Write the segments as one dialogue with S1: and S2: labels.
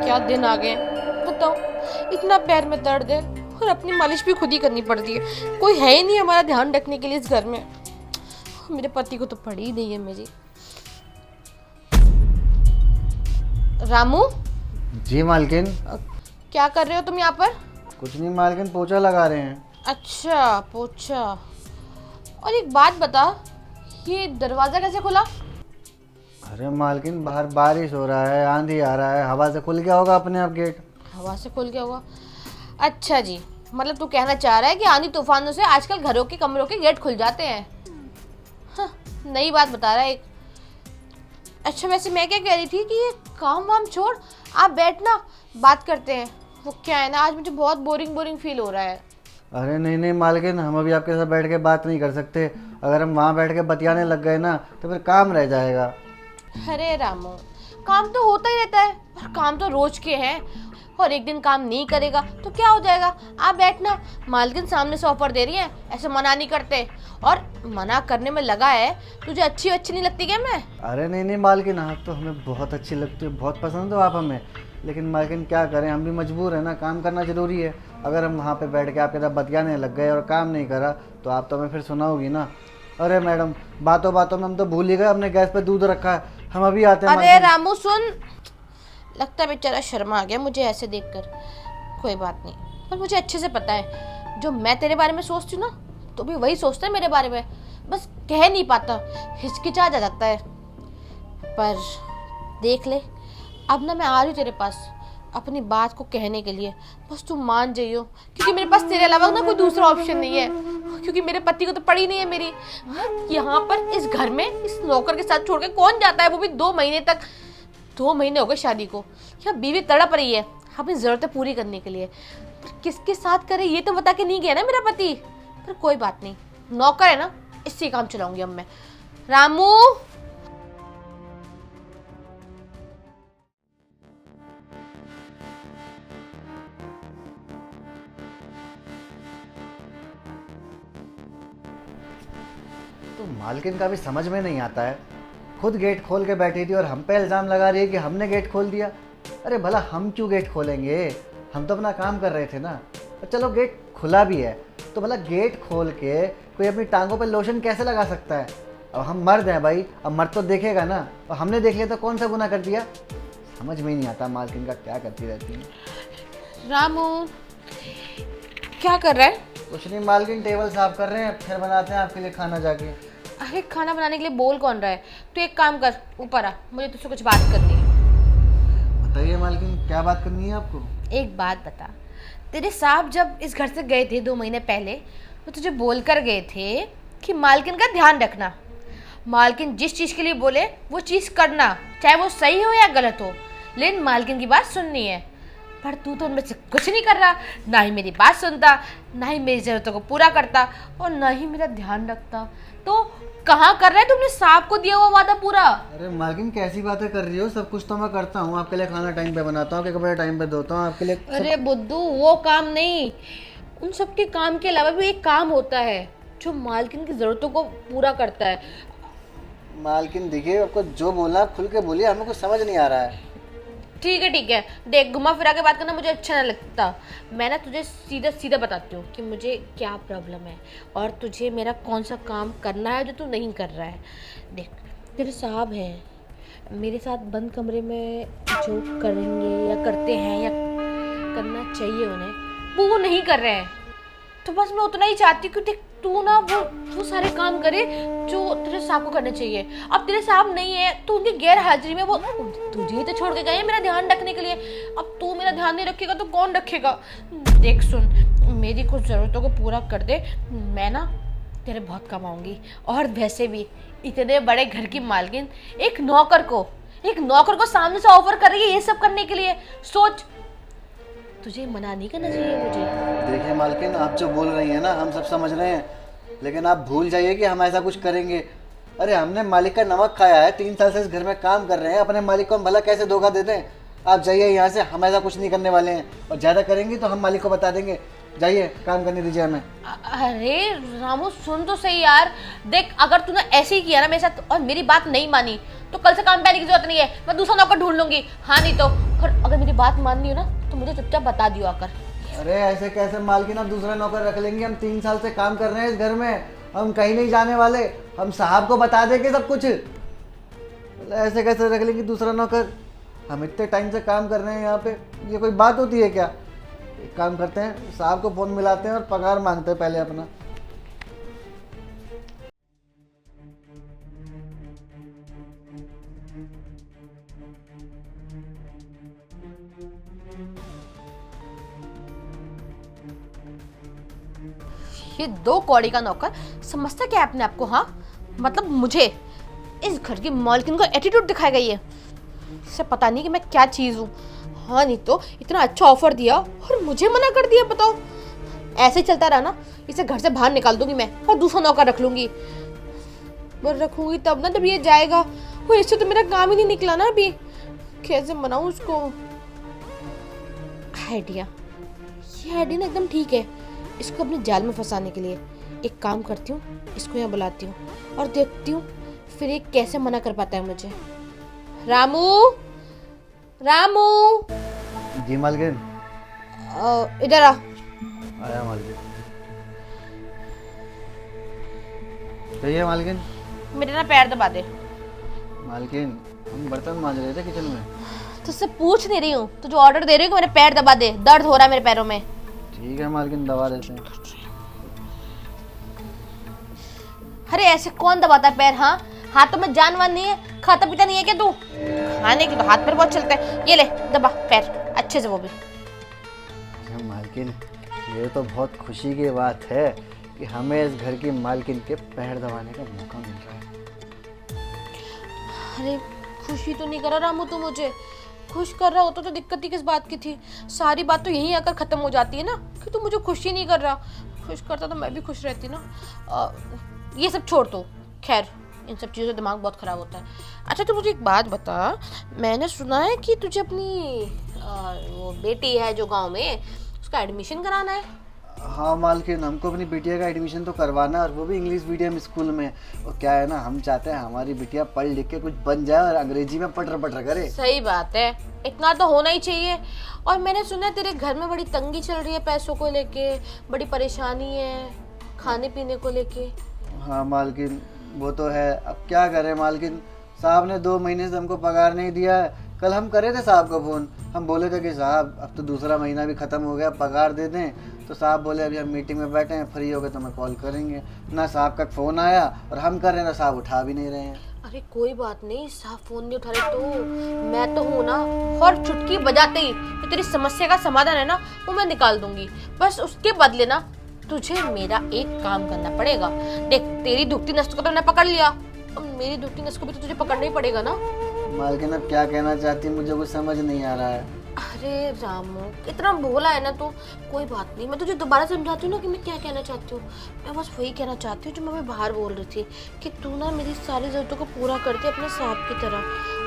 S1: क्या दिन आ गए बताओ। इतना पैर में दर्द है और अपनी मालिश भी खुद ही करनी पड़ती है। कोई है ही नहीं हमारा ध्यान रखने के लिए इस घर में। मेरे पति को तो पड़ी ही नहीं है मेरी। रामू।
S2: जी मालकिन।
S1: क्या कर रहे हो तुम यहाँ पर?
S2: कुछ नहीं मालकिन, पोछा लगा रहे हैं।
S1: अच्छा पोछा। और एक बात बता, ये दरवाजा कैसे खुला?
S2: अरे मालकिन, बाहर बारिश हो रहा है, आंधी आ रहा है, हवा से खुल गया होगा अपने आप गेट।
S1: हवा से खुल गया होगा? अच्छा जी, मतलब तू कहना चाह रहा है कि आंधी तूफानों से आजकल घरों के कमरों के गेट खुल जाते हैं। हाँ, नई बात बता रहा है एक। अच्छा वैसे मैं क्या कह रही थी कि ये काम वाम छोड़, आप बैठना, बात करते हैं। वो क्या है ना, आज मुझे बहुत बोरिंग फील हो रहा है।
S2: अरे नहीं मालकिन, हम अभी आपके साथ बैठ के बात नहीं कर सकते। अगर हम वहाँ बैठ के बतियाने लग गए ना तो फिर काम रह जाएगा।
S1: अरे रामू, काम तो होता ही रहता है और काम तो रोज के हैं। और एक दिन काम नहीं करेगा तो क्या हो जाएगा? आप बैठना, मालकिन सामने से ऑफर दे रही है, ऐसे मना नहीं करते। और मना करने में लगा है, तुझे अच्छी नहीं लगती क्या मैं?
S2: अरे नहीं मालकिन, आप तो हमें बहुत अच्छी लगती हो, बहुत पसंद हो आप हमें। लेकिन मालकिन क्या करें, हम भी मजबूर है ना, काम करना ज़रूरी है। अगर हम वहाँ पे बैठ के आपके साथ बतियाने लग गए और काम नहीं करा तो आप तो हमें फिर सुनाओगी ना। अरे मैडम, बातों बातों में हम तो भूल ही गए, हमने गैस पे दूध रखा है, हम अभी आते हैं।
S1: अरे रामू सुन, लगता है बेचारा शर्मा आ गया मुझे ऐसे देखकर। कोई बात नहीं, पर मुझे अच्छे से पता है जो मैं तेरे बारे में सोचती हूँ ना, तो भी वही सोचता है मेरे बारे में। बस कह नहीं पाता, हिचकिचा जाता है। पर देख ले, अब ना मैं आ रही हूँ तेरे पास अपनी बात को कहने के लिए। बस तू मान जाइयो, क्योंकि मेरे पास तेरे अलावा ना कोई दूसरा ऑप्शन नहीं है। क्योंकि मेरे पति को तो पड़ी नहीं है मेरी। यहाँ पर इस घर में इस नौकर के साथ छोड़ के कौन जाता है, वो भी 2 महीने तक। 2 महीने हो गए शादी को। यहाँ बीवी तड़प रही है अपनी जरूरतें पूरी करने के लिए, पर किसके साथ करे ये तो बता के नहीं गया ना मेरा पति। पर कोई बात नहीं, नौकर है ना, इससे काम चलाऊंगी अब मैं। रामू।
S2: तो मालकिन का भी समझ में नहीं आता है, खुद गेट खोल के बैठी थी और हम पे इल्ज़ाम लगा रही है कि हमने गेट खोल दिया। अरे भला हम क्यों गेट खोलेंगे, हम तो अपना काम कर रहे थे ना। और चलो गेट खुला भी है तो भला गेट खोल के कोई अपनी टांगों पे लोशन कैसे लगा सकता है? अब हम मर्द हैं भाई, अब मर्द तो देखेगा ना, और हमने देख लिया तो कौन सा गुनाह कर दिया? समझ में ही नहीं आता मालकिन का क्या करती रहती है।
S1: रामू क्या कर रहा है?
S2: कुछ नहीं मालकिन, टेबल साफ कर रहे हैं, फिर बनाते हैं आपके लिए खाना जाके।
S1: अरे खाना बनाने के लिए बोल कौन रहा है? तू एक काम कर, ऊपर आ, मुझे तुझसे कुछ बात करनी है।
S2: बताइए मालकिन, क्या बात करनी है आपको?
S1: एक बात बता, तेरे साहब जब इस घर से गए थे 2 महीने पहले, तो तुझे बोल कर गए थे कि मालकिन का ध्यान रखना। मालकिन जिस चीज़ के लिए बोले वो चीज़ करना, चाहे वो सही हो या गलत हो, लेकिन मालकिन की बात सुननी है। पर तू तो उनमें से कुछ नहीं कर रहा, ना ही मेरी बात सुनता, ना ही मेरी ज़रूरतों को पूरा करता, और ना ही मेरा ध्यान रखता। तो कहाँ कर रहा है तुमने साहब को दिया हुआ वादा पूरा?
S2: अरे मालकिन कैसी बातें कर रही हो, सब कुछ तो मैं करता हूँ आपके लिए। खाना टाइम पे बनाता हूँ, आपके कपड़े टाइम पे धोता हूँ आपके लिए।
S1: अरे बुद्धू, वो काम नहीं, उन सब के काम के अलावा भी एक काम होता है जो मालकिन की जरूरतों को पूरा करता है।
S2: मालकिन देखिए, आपको जो बोलना आप खुल के बोलिए, हमें कुछ समझ नहीं आ रहा है।
S1: ठीक है, देख घुमा फिरा के बात करना मुझे अच्छा नहीं लगता। मैं ना तुझे सीधा बताती हूँ कि मुझे क्या प्रॉब्लम है और तुझे मेरा कौन सा काम करना है जो तू नहीं कर रहा है। देख, तेरे साहब हैं, मेरे साथ बंद कमरे में जो करेंगे या करते हैं या करना चाहिए उन्हें, वो नहीं कर रहे हैं। तो बस मैं उतना ही चाहती हूँ कि देख तू ना वो सारे काम करे जो तेरे साहब को करने चाहिए। अब तेरे साहब नहीं है तो उनकी गैर हाजिरी में वो तुझे ही तो छोड़ के गए हैं मेरा ध्यान रखने के लिए। अब तू मेरा ध्यान नहीं रखेगा तो कौन रखेगा? देख सुन, मेरी कुछ ज़रूरतों को पूरा कर दे, मैं ना तेरे बहुत कमाऊंगी। और वैसे भी इतने बड़े घर की मालकिन एक नौकर को सामने से ऑफर कर रही है ये सब करने के लिए। सोच, तुझे मना नहीं करना चाहिए मुझे।
S2: देखिए मालकिन, आप जो बोल रही हैं ना हम सब समझ रहे हैं, लेकिन आप भूल जाइए कि हम ऐसा कुछ करेंगे। अरे हमने मालिक का नमक खाया है, 3 साल से इस घर में काम कर रहे हैं, अपने मालिक को हम भला कैसे धोखा दे दें? आप जाइए यहाँ से, हम ऐसा कुछ नहीं करने वाले हैं, और ज़्यादा करेंगे तो हम मालिक को बता देंगे। जाइए, काम करने दीजिए हमें।
S1: अरे रामू सुन तो सही यार, देख अगर तूने ऐसे ही किया ना मेरे साथ और मेरी बात नहीं मानी तो कल से काम पे आने की जरूरत नहीं है, मैं दूसरा नौकर ढूंढ लूंगी। हाँ नहीं तो और अगर मेरी बात माननी हो ना तो मुझे चुपचाप बता दियो आकर।
S2: अरे ऐसे कैसे मालकिन, अब दूसरा नौकर रख लेंगे? हम 3 साल से काम कर रहे हैं इस घर में, हम कहीं नहीं जाने वाले, हम साहब को बता देंगे सब कुछ। ऐसे कैसे रख लेंगे दूसरा नौकर? हम इतने टाइम से काम कर रहे हैं यहाँ पे, ये कोई बात होती है क्या? एक काम करते हैं, साहब को फ़ोन मिलाते हैं और पगार मांगते हैं पहले अपना।
S1: ये 2 कौड़ी का नौकर समझता क्या है अपने आप को? हाँ, मतलब मुझे इस घर की मालकिन को एटीट्यूड दिखाई गई है। इसे पता नहीं कि मैं क्या चीज़ हूँ। हाँ नहीं तो इतना अच्छा ऑफर दिया और मुझे मना कर दिया, बताओ। ऐसे ही चलता रहा ना, इसे घर से बाहर निकाल दूंगी मैं और दूसरा नौकर रख लूंगी। पर रखूंगी तब ना जब ये जाएगा, और इससे तो मेरा काम ही नहीं निकला ना अभी। कैसे मनाऊं उसको? आइडिया, ये आइडिया ना एकदम ठीक है, इसको अपने जाल में फंसाने के लिए। एक काम करती हूँ, इसको यहाँ बुलाती हूँ और देखती हूँ फिर ये कैसे मना कर पाता है मुझे। रामू, रामू,
S2: जी मालकिन।
S1: इधर आ।
S2: आया मालकिन। कहिए मालकिन।
S1: मेरे ना पैर दबा दे।
S2: मालकिन हम बर्तन मांज रहे थे किचन में।
S1: तुझसे पूछ नहीं रही हूँ, तुझे ऑर्डर दे रही हूँ कि मेरे पैर दबा दे, दर्द हो रहा है मेरे पैरों में।
S2: ठीक है मालकिन, दबा देते हैं।
S1: अरे ऐसे कौन दबाता है पैर? हाँ, हाथों में जानवर नहीं है, खाता पीता नहीं है क्या तू? खाने के तो हाथ पैर बहुत चलते हैं। ये ले दबा पैर अच्छे से, वो भी।
S2: मालकिन ये तो बहुत खुशी की बात है कि हमें इस घर की मालकिन के पैर दबाने का मौका मिल रहा है।
S1: अरे खुशी तो नहीं कर रहा रामू तू मुझे। खुश कर रहा होता तो दिक्कत ही किस बात की थी? सारी बात तो यहीं आकर खत्म हो जाती है ना कि तू मुझे खुश ही नहीं कर रहा। खुश करता तो मैं भी खुश रहती ना। ये सब छोड़ तो, खैर इन सब चीज़ों से दिमाग बहुत ख़राब होता है। अच्छा तो मुझे एक बात बता, मैंने सुना है कि तुझे अपनी वो बेटी है जो गांव में, उसका एडमिशन कराना है।
S2: हाँ मालकिन, हमको अपनी बिटिया का एडमिशन तो करवाना है, और वो भी इंग्लिश मीडियम स्कूल में। और क्या है ना, हम चाहते हैं हमारी बिटिया पढ़ लिख के कुछ बन जाए और अंग्रेजी में पटर पटर करे।
S1: सही बात है, इतना तो होना ही चाहिए। और मैंने सुना है तेरे घर में बड़ी तंगी चल रही है, पैसों को लेके बड़ी परेशानी है, खाने पीने को लेके।
S2: हाँ मालकिन वो तो है, अब क्या करें मालकिन, साहब ने 2 महीने से हमको पगार नहीं दिया है। कल हम करे थे साहब को फ़ोन, हम बोले थे कि साहब अब तो दूसरा महीना भी ख़त्म हो गया, पगार दे दें। तो साहब बोले अभी हम मीटिंग में बैठे हैं, फ्री हो गए तो मैं कॉल करेंगे। ना साहब का फ़ोन आया, और हम कर रहे हैं तो साहब उठा भी नहीं रहे हैं।
S1: अरे कोई बात नहीं, साहब फोन नहीं उठा रहे तो मैं तो हूँ ना, और चुटकी बजाते ही जो तेरी समस्या का समाधान है ना वो मैं निकाल दूंगी। बस उसके बदले ना तुझे मेरा एक काम करना पड़ेगा। देख तेरी दुखती नस को तो मैंने पकड़ लिया, अब मेरी दुखती नस को भी तो तुझे पकड़ना ही पड़ेगा ना।
S2: मालकिन अब क्या कहना चाहती है, मुझे कुछ समझ नहीं आ रहा है।
S1: अरे रामू इतना भोला है ना तो कोई बात नहीं, मैं तुझे दोबारा समझाती हूँ ना कि मैं क्या कहना चाहती हूँ। मैं बस वही कहना चाहती हूँ जो मैं बाहर बोल रही थी, कि तू ना मेरी सारी ज़रूरतों को पूरा करती अपने सांप की तरह,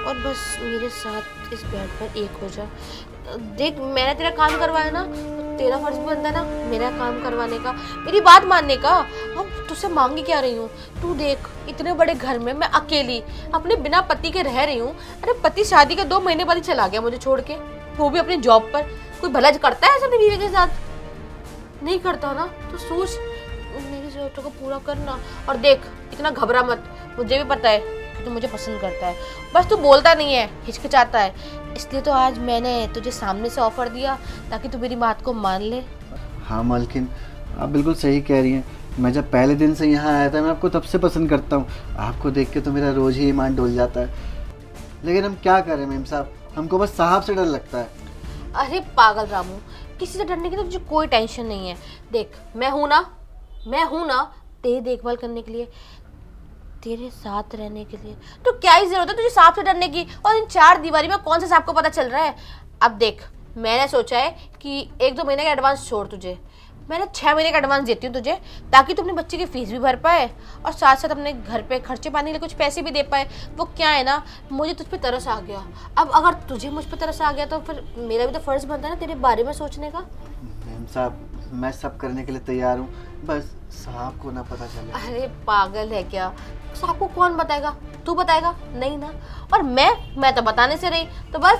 S1: और बस मेरे साथ इस बेड पर एक हो जा। देख मैंने तेरा काम करवाया ना, तो तेरा फर्ज भी बनता है ना मेरा काम करवाने का, मेरी बात मानने का। अब तुझसे मांगी क्या रही हूँ? तू देख इतने बड़े घर में मैं अकेली अपने बिना पति के रह रही हूँ। अरे पति शादी के 2 महीने बाद ही चला गया मुझे छोड़ के, वो भी अपनी जॉब पर। कोई भला करता है ऐसा अपनी बीवी के साथ? नहीं करता ना, तो सोच मेरी जरूरतों को पूरा करना। और देख इतना घबरा मत, मुझे भी पता है कि तू मुझे पसंद करता है, बस तू बोलता नहीं है, हिचकिचाता है। इसलिए तो आज मैंने तुझे सामने से ऑफर दिया ताकि तू मेरी बात को मान ले।
S2: हाँ मालकिन आप बिल्कुल सही कह रही हैं, मैं जब पहले दिन से यहाँ आया था मैं आपको तब से पसंद करता हूँ। आपको देख के तो मेरा रोज़ ही ईमान डोल जाता है, लेकिन हम क्या करें मेम साहब, हमको बस साहब से डर लगता है।
S1: अरे पागल रामू, किसी से डरने की तो तुझे कोई टेंशन नहीं है। देख मैं हूँ ना तेरी देखभाल करने के लिए, तेरे साथ रहने के लिए। तो क्या ही जरूरत है तुझे सांप से डरने की? और इन 4 दीवारी में कौन सा सांप को पता चल रहा है? अब देख मैंने सोचा है कि 1-2 महीने का एडवांस छोड़ तुझे, मैंने 6 महीने का एडवांस देती हूँ तुझे, ताकि तू अपने बच्चे की फीस भी भर पाए और साथ साथ अपने घर पे खर्चे पानी के लिए कुछ पैसे भी दे पाए। वो क्या है ना, मुझे तुझ पे तरस आ गया। अब अगर तुझे मुझ पे तरस आ गया तो फिर मेरा भी तो फर्ज बनता है ना तेरे बारे में सोचने का।
S2: मैम साहब मैं सब करने के लिए तैयार हूँ, बस साहब को ना पता चले।
S1: अरे पागल है क्या, साहब को कौन बताएगा? तू बताएगा? नहीं ना। और मैं तो बताने से रही, तो बस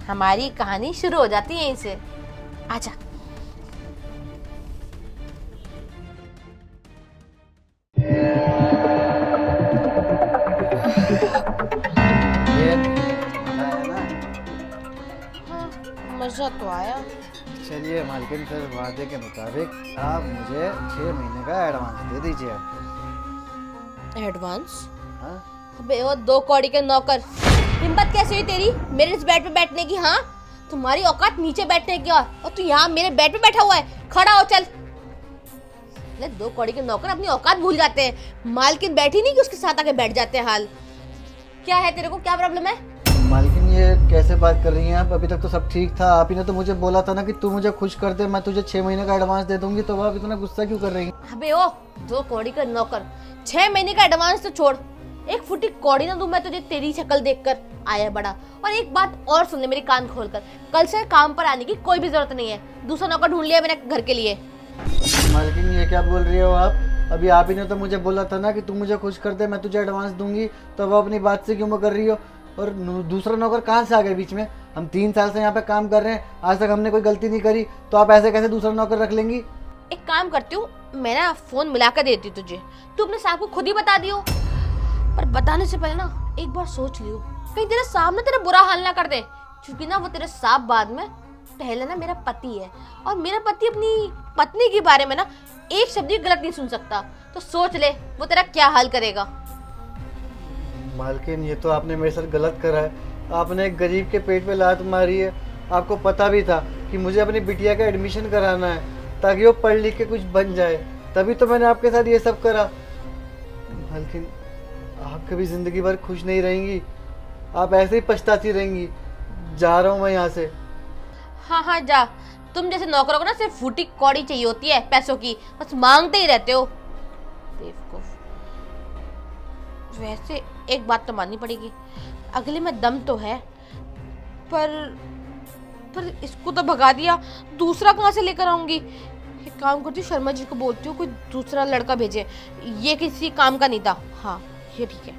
S1: हमारी कहानी शुरू हो जाती है यहीं से। आजा।
S2: ये मज़ा आया ना?
S1: हाँ, मजा तो आया।
S2: चलिए मालकिन, फिर वादे के मुताबिक आप मुझे 6 महीने का एडवांस दे दीजिए।
S1: एडवांस?
S2: हाँ,
S1: अबे वो 2 कौड़ी के नौकर, हिम्मत कैसे हुई तेरी मेरे इस बेड पे बैठने की? हाँ, तुम्हारी औकात नीचे बैठने की, और तू यहाँ मेरे बेड पे बैठा हुआ है। खड़ा हो, चल। 2 कौड़ी के नौकर अपनी औकात भूल जाते हैं। मालकिन बैठी नहीं कि उसके साथ आके बैठ जाते हैं। हाल क्या है तेरे को, क्या प्रॉब्लम है?
S2: मालकिन ये कैसे बात कर रही हैं आप? अभी तक तो सब ठीक था। आप ही ने तो मुझे बोला था ना कि तू मुझे खुश कर दे, मैं तुझे 6 महीने का एडवांस दे दूंगी। तो आप इतना गुस्सा क्यों कर रही हैं?
S1: अबे ओ 2 कौड़ी का नौकर, 6 महीने का एडवांस तो छोड़, 1 फुटी कौड़ी ना दूं मैं तुझे तेरी शक्ल देखकर आया बड़ा। और एक बात और सुन ले मेरी कान खोलकर, कल से काम पर आने की कोई भी जरूरत नहीं है। दूसरा नौकर ढूंढ लिया मैंने घर के लिए।
S2: मालकिन ये क्या बोल रही हो आप? अभी आप ही ने तो मुझे बोला था ना कि तू मुझे खुश कर दे, मैं तुझे एडवांस दूंगी। तो वो अपनी बात से क्यों मुकर रही हो? और दूसरा नौकर कहाँ से आ गए बीच में? हम 3 साल से यहाँ पे काम कर रहे हैं, आज तक हमने कोई गलती नहीं करी, तो आप ऐसे कैसे दूसरा नौकर रख लेंगी?
S1: एक काम करती हूँ, मैं ना फोन मिला कर देती हूँ तुझे, तू अपने साहब को खुद ही बता दियो। पर बताने से पहले ना एक बार सोच लियो, कहीं तेरे सामने तेरा बुरा हाल ना कर दे। क्योंकि ना वो तेरे साहब बाद में, पहले ना मेरा पति है, और मेरा पति अपनी पत्नी के बारे में ना एक शब्द भी गलत नहीं सुन सकता। तो सोच ले वो तेरा क्या हाल करेगा।
S2: मालकिन ये तो आपने मेरे साथ गलत करा है। आपने एक गरीब के पेट पे लात मारी है। आपको पता भी था कि मुझे अपनी बिटिया का एडमिशन कराना है ताकि वो पढ़ लिख के कुछ बन जाए, तभी तो मैंने आपके साथ ये सब करा। मालकिन आप कभी ज़िंदगी भर खुश नहीं रहेंगी, आप ऐसे ही पछताती रहेंगी। जा रहा हूँ मैं यहाँ से।
S1: हाँ हाँ जा, तुम जैसे नौकरों को ना सिर्फ फूटी कौड़ी चाहिए होती है पैसों की, बस मांगते ही रहते हो बेवकूफ। वैसे एक बात तो माननी पड़ेगी, अगले में दम तो है, पर इसको तो भगा दिया, दूसरा कहाँ से लेकर आऊंगी? एक काम करती हूँ, शर्मा जी को बोलती हूँ कोई दूसरा लड़का भेजे, ये किसी काम का नहीं था। हाँ ये ठीक है।